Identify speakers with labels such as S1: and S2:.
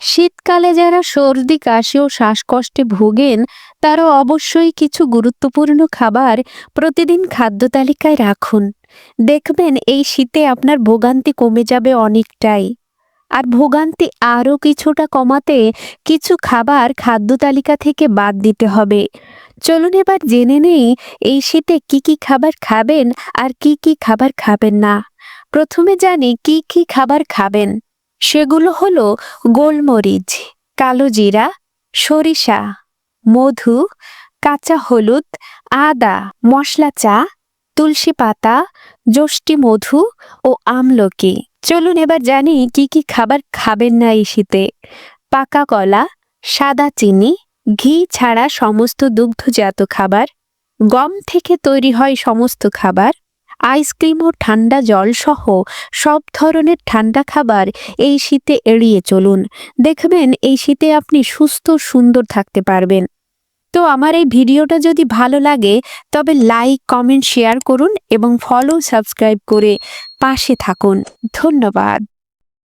S1: শীতকালে যারা সর্দি কাশি ও শ্বাসকষ্টে ভোগেন তারা অবশ্যই কিছু গুরুত্বপূর্ণ খাবার প্রতিদিন খাদ্য তালিকায় রাখুন। দেখবেন এই শীতে আপনার ভোগান্তি কমে যাবে অনেকটাই। আর ভোগান্তি আরও কিছুটা কমাতে কিছু খাবার খাদ্য তালিকা থেকে বাদ দিতে হবে। চলুন এবার জেনে নেই এই শীতে কি কি খাবার খাবেন আর কি কি খাবার খাবেন না। প্রথমে জানি কি কি খাবার খাবেন। সেগুলো হলো গোলমরিচ, কালো জিরা, সরিষা, মধু, কাঁচা হলুদ, আদা, মশলা চা, তুলসী পাতা, যষ্টি মধু ও আমলকি। চলুন এবার জানি কি কি খাবার খাবেন না এই শীতে। পাকা কলা, সাদা চিনি, ঘি ছাড়া সমস্ত দুগ্ধজাত খাবার, গম থেকে তৈরি হয় সমস্ত খাবার, আইসক্রিম ও ঠান্ডা জল সহ সব ধরনের ঠান্ডা খাবার এই শীতে এড়িয়ে চলুন। দেখবেন এই শীতে আপনি সুস্থ সুন্দর থাকতে পারবেন। তো আমার এই ভিডিওটা যদি ভালো লাগে তবে লাইক, কমেন্ট, শেয়ার করুন এবং ফলো, সাবস্ক্রাইব করে পাশে থাকুন। ধন্যবাদ।